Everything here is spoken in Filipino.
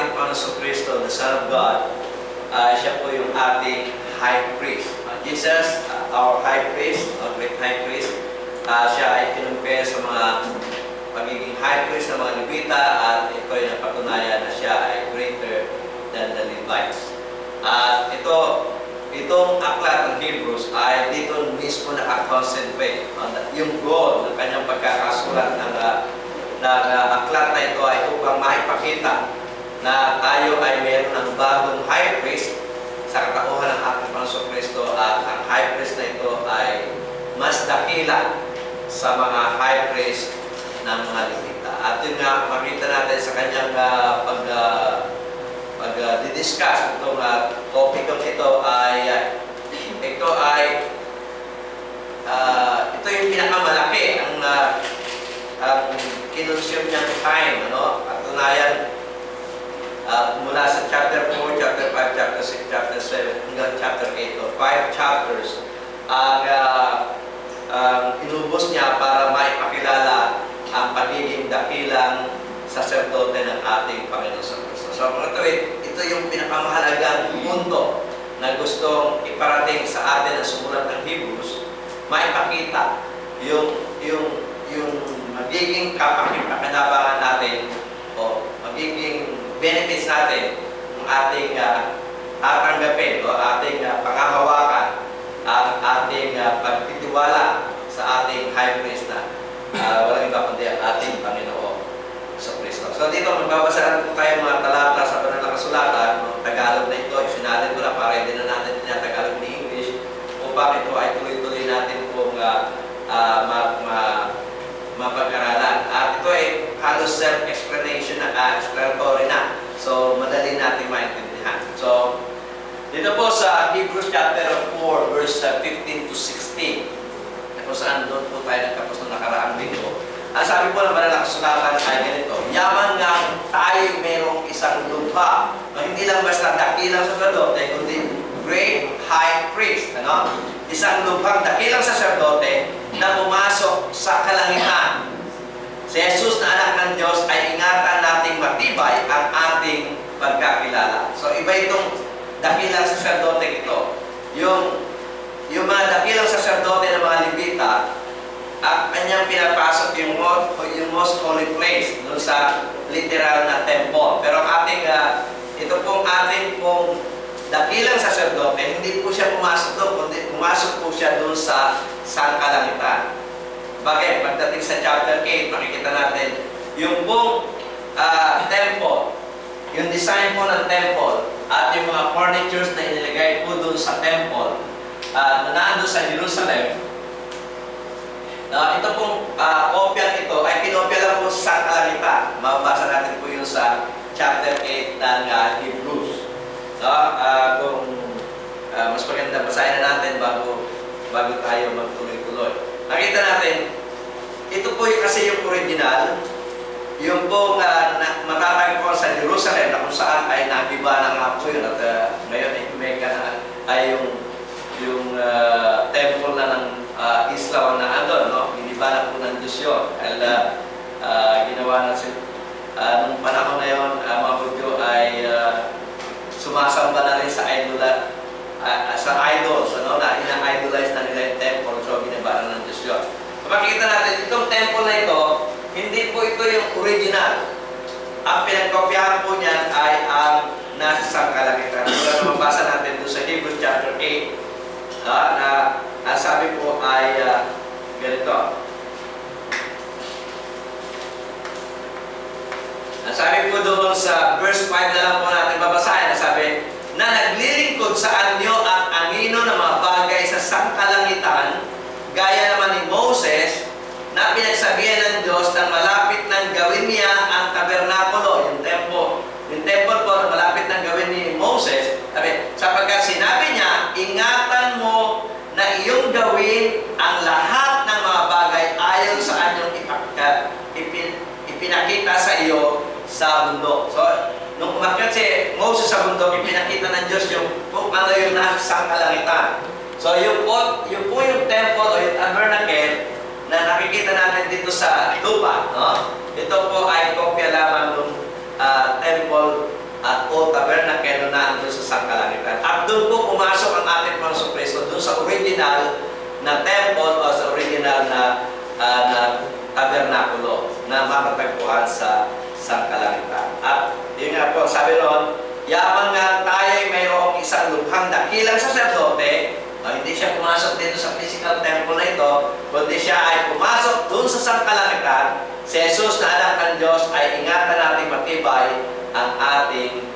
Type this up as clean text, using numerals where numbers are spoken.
ating Panginoon Kristo, the Son of God, siya po yung ating High Priest. Jesus, our High Priest, our great High Priest, siya ay kinumpare sa mga pagiging High Priest ng mga Levita at ito ay napatunayan na siya ay greater than the Levites. At itong aklat ng Hebrews ay dito mismo nakakonsentrate. Yung goal ng kanyang pagkakasulat ng aklat na ito ay upang maipakita na tayo ay mayroon ng bagong High Priest sa katauhan ng ating Panginoon Kristo at ang High Priest na ito ay mas dakila sa mga High Priest ng mga Levita. At yun nga, makita natin sa kanyang pag-discuss itong topic ito yung pinakamalaki ang kinonsume niyang time, ano? At tunayan, mula sa chapter 4, chapter 5, chapter 6, chapter 7, hanggang chapter 8, o 5 chapters, inubos niya para maipakilala ang pagiging dakilang saserdote ng ating Panginoon sa Kristo. So, ito yung pinakamahalagang punto na gustong iparating sa atin ang sumulat ng Hebrews, maipakita yung magiging kapakinabangan natin o magiging benefits natin ng ating tatanggapin o ating panghahawakan at ating pagtitiwala sa ating High Priest na walang iba kundi ang ating Panginoon sa Kristo. So dito magbabasa po tayo mga talata sa banal na kasulatan, Tagalog na ito, isinalin ko na para hindi na natin tinatagalog ni English upang ito ay tuloy-tuloy natin pong mapag-aralan. At ito ay halos self-explanation na explanatory na. So madali natin maintindihan. So dito po sa Hebrews chapter 4 verse 15 to 16, kung saan doon po tayo nagtapos ng nakaraang linggo. Ang sabi po ng banal na kasulatan ay ganito, yaman nga tayo mayroong isang lubha, hindi lang basta dakilang sacerdote, kundi great high priest. Ano? Isang lubhang dakilang sacerdote na pumasok sa kalangitan. Si Jesus na anak ng Diyos ay ingatan nating matibay ang ating pagkakilala. So iba itong dakilang sacerdote ito. Yung mga dakilang sacerdote ng mga Levita, kanyang pinapasok yung most holy place doon sa literal na temple. Pero ito pong ating pong dakilang sacerdote, hindi po siya pumasok doon, kundi pumasok po siya doon sa sangkalangitan. Bakit? Pagdating sa chapter 8, makikita natin yung pong temple, yung design po ng temple at yung mga furnitures na inilagay po doon sa temple na naandun sa Jerusalem. Ito pong kopya ito ay kinopya lang po sa kalangitan. Mababasa natin po yun sa chapter 8 ng Hebrews. Kung mas maganda basahin na natin bago tayo magtuloy-tuloy. Nakita natin, ito po kasi yung original, yung pong matatagpuan sa Jerusalem na kung saan ay nagiba na nga po yun at ngayon ay Mecca na ay yung temple na ng Islam na andon, no? Giniba na po ng Diyos yun. Ginawa na nung panahon na yun, mga Hudyo ay sumasamba na rin sa idols, ano? Na ina-idolize na nila yung temple, so giniba na ng Diyos yun. So, makikita natin, itong temple na ito, hindi po ito yung original. Ang pinagkopyahan po niyan ay ang nasa sangkalangitan. Kung mabasa natin doon sa Hebrews chapter 8, na ang sabi po ay ganito. Ang sabi po doon sa verse 5 na lang po natin babasahin. Ang sabi, na naglilingkod sa anyo at angino ng mga bagay sa sangkalangitan, gaya naman ni Moses, na pinagsabihan ng Diyos na malapit nang gawin niya ang tabernakulo, yung temple. Yung temple po, malapit nang gawin ni Moses, sapagkat sinabi niya, ingatan mo na iyong gawin ang lahat ng mga bagay ayon sa anyong ipinakita sa iyo sa bundok. So, nung umakyat si Moses sa bundok, ipinakita ng Diyos kung ano yung nasa sangkalangitan. So, yung temple o yung tabernacle na nakikita natin dito sa lupa, no? Ito po ay kopya lamang ng temple kayo na doon sa sangkalangitan. At doon po pumasok ang ating Panginoon Kristo doon sa original na temple o sa original na tabernakulo na matatagpuan sa sangkalangitan. At yun nga po, sabi noon, yamang nga tayo mayroong isang lubhang dakilang saserdote, hindi siya pumasok dito sa physical temple na ito, kundi siya ay pumasok doon sa sangkalangitan. Si Jesus na anak ng Diyos ay ingatan natin matibay ang ating